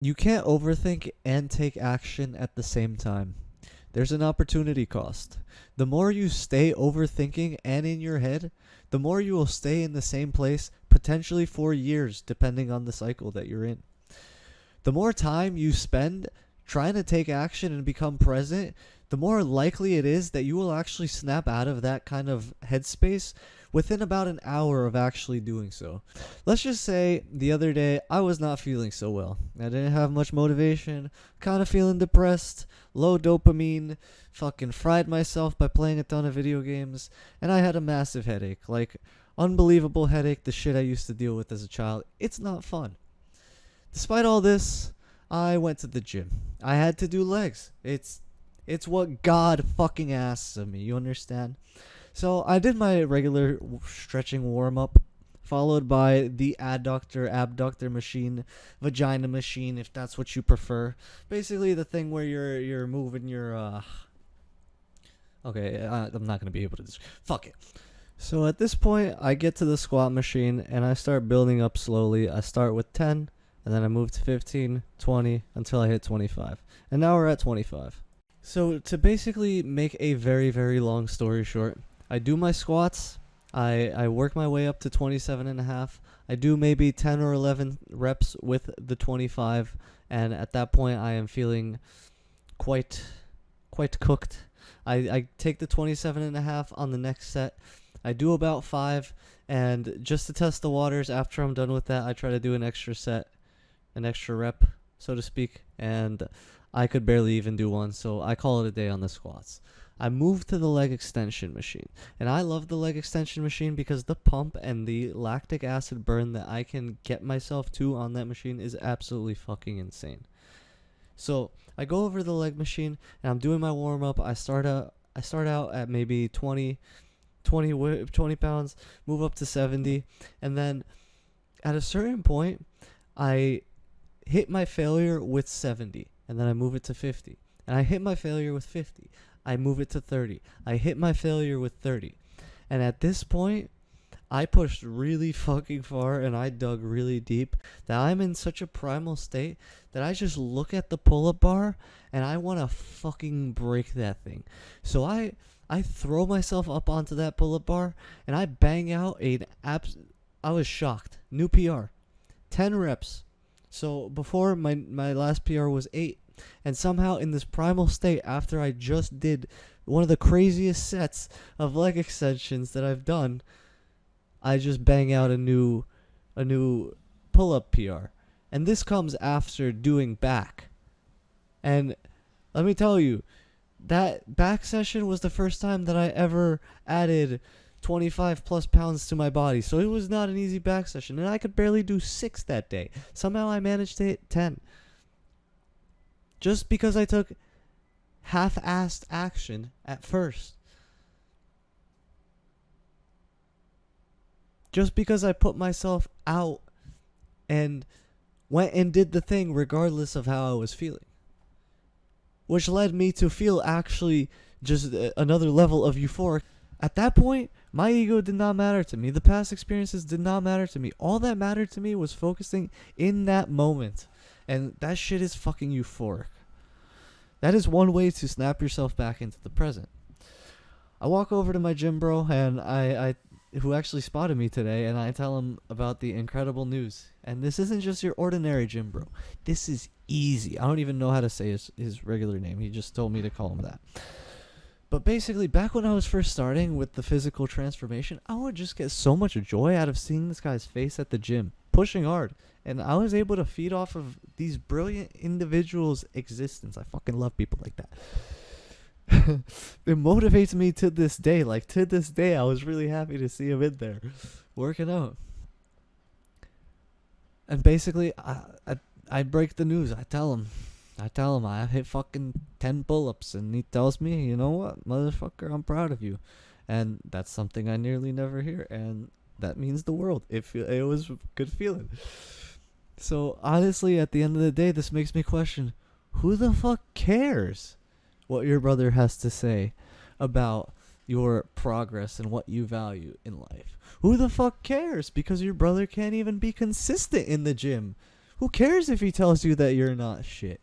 You can't overthink and take action at the same time. There's an opportunity cost. The more you stay overthinking and in your head, the more you will stay in the same place, potentially for years, depending on the cycle that you're in. The more time you spend trying to take action and become present, the more likely it is that you will actually snap out of that kind of headspace within about an hour of actually doing so. Let's just say the other day I was not feeling so well. I didn't have much motivation, kind of feeling depressed, low dopamine, fucking fried myself by playing a ton of video games, and I had a massive headache. Like, unbelievable headache, the shit I used to deal with as a child. It's not fun. Despite all this, I went to the gym. I had to do legs. It's what God fucking asks of me. You understand? So I did my regular stretching warm up, followed by the adductor, abductor machine, vagina machine, if that's what you prefer. Basically, the thing where you're moving your Okay, I'm not gonna be able to. Fuck it. So at this point, I get to the squat machine and I start building up slowly. I start with 10, and then I move to 15, 20, until I hit 25. And now we're at 25. So to basically make a very, very long story short, I do my squats. I work my way up to 27 and a half. I do maybe 10 or 11 reps with the 25. And at that point, I am feeling quite, quite cooked. I take the 27 and a half on the next set. I do about 5. And just to test the waters, after I'm done with that, I try to do an extra set, an extra rep, so to speak. And I could barely even do one, so I call it a day on the squats. I moved to the leg extension machine. And I love the leg extension machine because the pump and the lactic acid burn that I can get myself to on that machine is absolutely fucking insane. So I go over the leg machine and I'm doing my warm up. I start out at maybe 20 pounds, move up to 70, and then at a certain point I hit my failure with 70, and then I move it to 50. And I hit my failure with 50. I move it to 30. I hit my failure with 30. And at this point, I pushed really fucking far and I dug really deep that I'm in such a primal state that I just look at the pull-up bar and I want to fucking break that thing. So I throw myself up onto that pull-up bar and I bang out I was shocked. New PR. 10 reps. So before my last PR was 8. And somehow in this primal state, after I just did one of the craziest sets of leg extensions that I've done, I just bang out a new pull-up PR. And this comes after doing back. And let me tell you, that back session was the first time that I ever added 25 plus pounds to my body. So it was not an easy back session. And I could barely do 6 that day. Somehow I managed to hit 10. Just because I took half-assed action at first. Just because I put myself out and went and did the thing regardless of how I was feeling. Which led me to feel actually just another level of euphoric. At that point, my ego did not matter to me. The past experiences did not matter to me. All that mattered to me was focusing in that moment. And that shit is fucking euphoric. That is one way to snap yourself back into the present. I walk over to my gym bro and I who actually spotted me today, and I tell him about the incredible news. And this isn't just your ordinary gym bro. This is easy. I don't even know how to say his regular name. He just told me to call him that. But basically, back when I was first starting with the physical transformation, I would just get so much joy out of seeing this guy's face at the gym, pushing hard. And I was able to feed off of these brilliant individuals' existence. I fucking love people like that. It motivates me to this day. Like, to this day, I was really happy to see him in there, working out. And basically, I break the news. I tell him I hit fucking 10 pull-ups, and he tells me, you know what, motherfucker, I'm proud of you. And that's something I nearly never hear, and that means the world. It was a good feeling. So honestly, at the end of the day, this makes me question, who the fuck cares what your brother has to say about your progress and what you value in life? Who the fuck cares? Because your brother can't even be consistent in the gym Who cares if he tells you that you're not shit?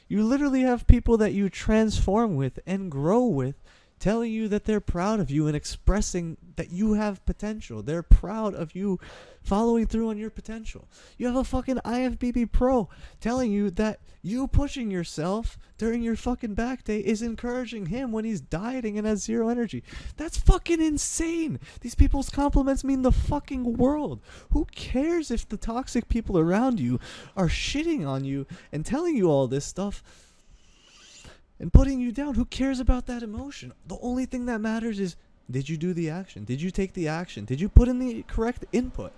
You literally have people that you transform with and grow with telling you that they're proud of you and expressing that you have potential. They're proud of you following through on your potential. You have a fucking IFBB pro telling you that you pushing yourself during your fucking back day is encouraging him when he's dieting and has zero energy. That's fucking insane. These people's compliments mean the fucking world. Who cares if the toxic people around you are shitting on you and telling you all this stuff and putting you down? Who cares about that emotion? The only thing that matters is, did you do the action? Did you take the action? Did you put in the correct input?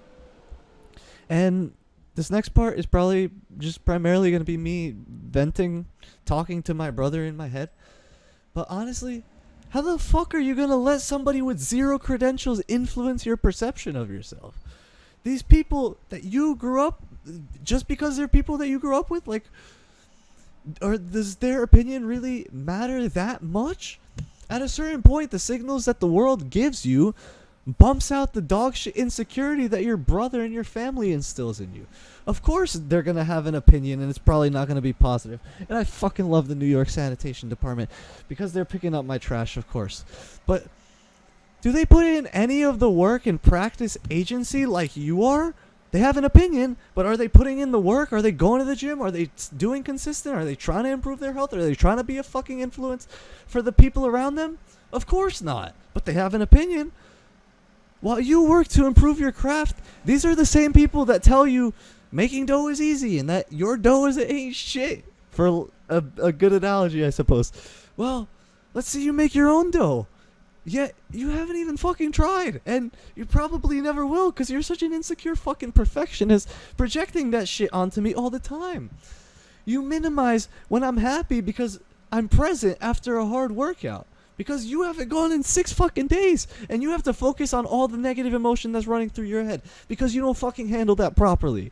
And this next part is probably just primarily going to be me venting, talking to my brother in my head. But honestly, how the fuck are you going to let somebody with zero credentials influence your perception of yourself? These people that you grew up, just because they're people that you grew up with, like, or does their opinion really matter that much? At a certain point, the signals that the world gives you bumps out the dog shit insecurity that your brother and your family instills in you. Of course they're going to have an opinion, and it's probably not going to be positive. And I fucking love the New York Sanitation Department because they're picking up my trash, of course. But do they put in any of the work and practice agency like you are? They have an opinion, but are they putting in the work? Are they going to the gym? Are they doing consistent? Are they trying to improve their health? Are they trying to be a fucking influence for the people around them? Of course not. But they have an opinion. While you work to improve your craft, these are the same people that tell you making dough is easy and that your dough ain't shit. For a good analogy, I suppose. Well, let's see you make your own dough. Yet you haven't even fucking tried, and you probably never will because you're such an insecure fucking perfectionist projecting that shit onto me all the time. You minimize when I'm happy because I'm present after a hard workout. Because you haven't gone in 6 fucking days, and you have to focus on all the negative emotion that's running through your head because you don't fucking handle that properly.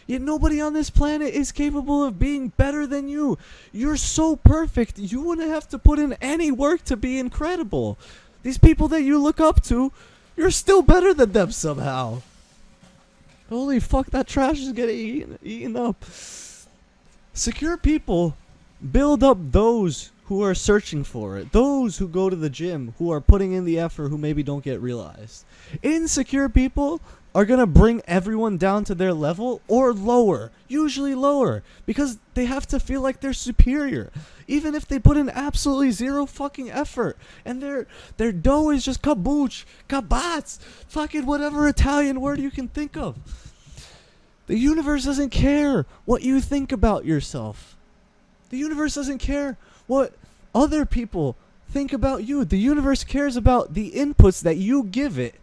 Yet nobody on this planet is capable of being better than you. You're so perfect, you wouldn't have to put in any work to be incredible. These people that you look up to, you're still better than them somehow. Holy fuck, that trash is getting eaten up. Secure people build up those who are searching for it. Those who go to the gym, who are putting in the effort, who maybe don't get realized. Insecure people are going to bring everyone down to their level or lower. Usually lower. Because they have to feel like they're superior. Even if they put in absolutely zero fucking effort. And their dough is just kabooch, kabats, fucking whatever Italian word you can think of. The universe doesn't care what you think about yourself. The universe doesn't care what other people think about you. The universe cares about the inputs that you give it.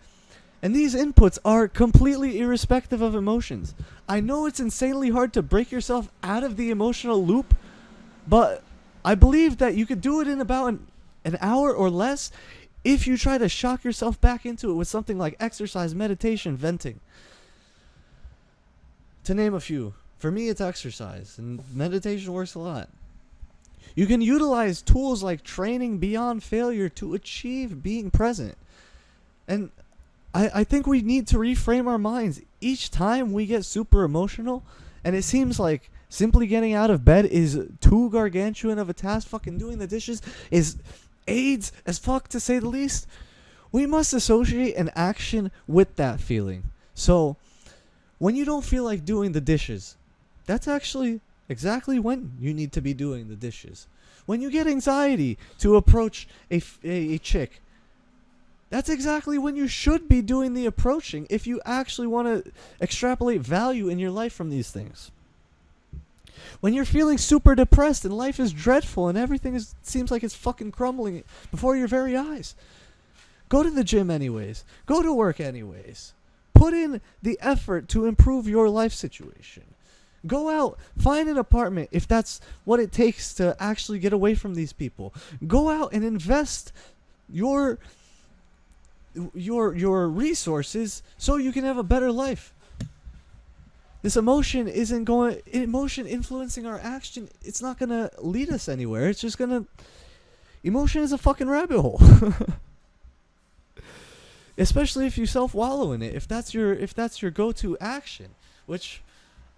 And these inputs are completely irrespective of emotions. I know it's insanely hard to break yourself out of the emotional loop, but I believe that you could do it in about an hour or less if you try to shock yourself back into it with something like exercise, meditation, venting. To name a few. For me, it's exercise, and meditation works a lot. You can utilize tools like training beyond failure to achieve being present. And I think we need to reframe our minds. Each time we get super emotional, and it seems like simply getting out of bed is too gargantuan of a task, fucking doing the dishes is AIDS as fuck, to say the least, we must associate an action with that feeling. So, when you don't feel like doing the dishes, that's actually exactly when you need to be doing the dishes. When you get anxiety to approach a chick, that's exactly when you should be doing the approaching if you actually want to extrapolate value in your life from these things. When you're feeling super depressed and life is dreadful and everything seems like it's fucking crumbling before your very eyes, go to the gym anyways. Go to work anyways. Put in the effort to improve your life situation. Go out, find an apartment if that's what it takes to actually get away from these people. Go out and invest your resources so you can have a better life. This emotion influencing our action, it's not going to lead us anywhere. It's just going to... Emotion is a fucking rabbit hole. Especially if you self-wallow in it. If that's your go-to action, which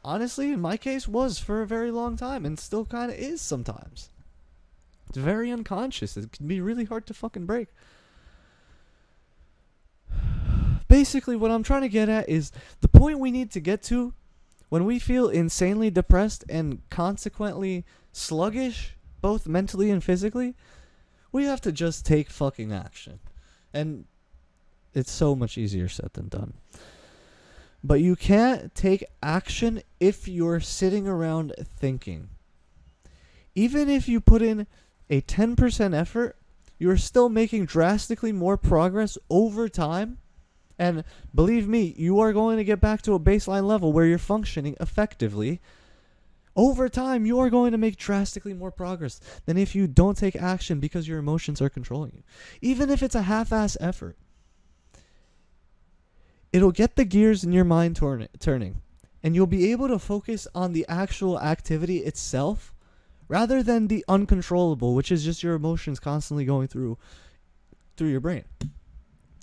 honestly, in my case, was for a very long time and still kind of is sometimes. It's very unconscious. It can be really hard to fucking break. Basically, what I'm trying to get at is the point we need to get to when we feel insanely depressed and consequently sluggish, both mentally and physically, we have to just take fucking action. And it's so much easier said than done. But you can't take action if you're sitting around thinking. Even if you put in a 10% effort, you're still making drastically more progress over time. And believe me, you are going to get back to a baseline level where you're functioning effectively. Over time, you are going to make drastically more progress than if you don't take action because your emotions are controlling you. Even if it's a half-ass effort. It'll get the gears in your mind turning. And you'll be able to focus on the actual activity itself rather than the uncontrollable, which is just your emotions constantly going through your brain.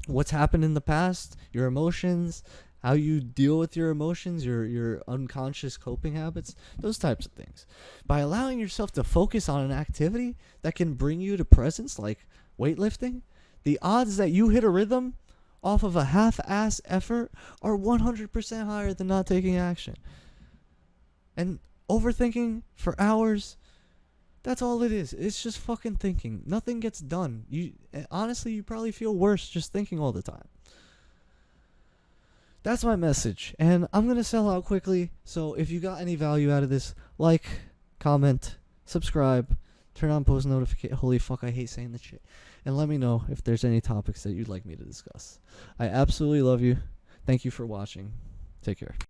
What's happened in the past, your emotions, how you deal with your emotions, your unconscious coping habits, those types of things. By allowing yourself to focus on an activity that can bring you to presence, like weightlifting, the odds that you hit a rhythm off of a half-ass effort are 100% higher than not taking action. And overthinking for hours, that's all it is. It's just fucking thinking. Nothing gets done. Honestly, you probably feel worse just thinking all the time. That's my message. And I'm going to sell out quickly. So if you got any value out of this, like, comment, subscribe, turn on post notification. Holy fuck, I hate saying this shit. And let me know if there's any topics that you'd like me to discuss. I absolutely love you. Thank you for watching. Take care.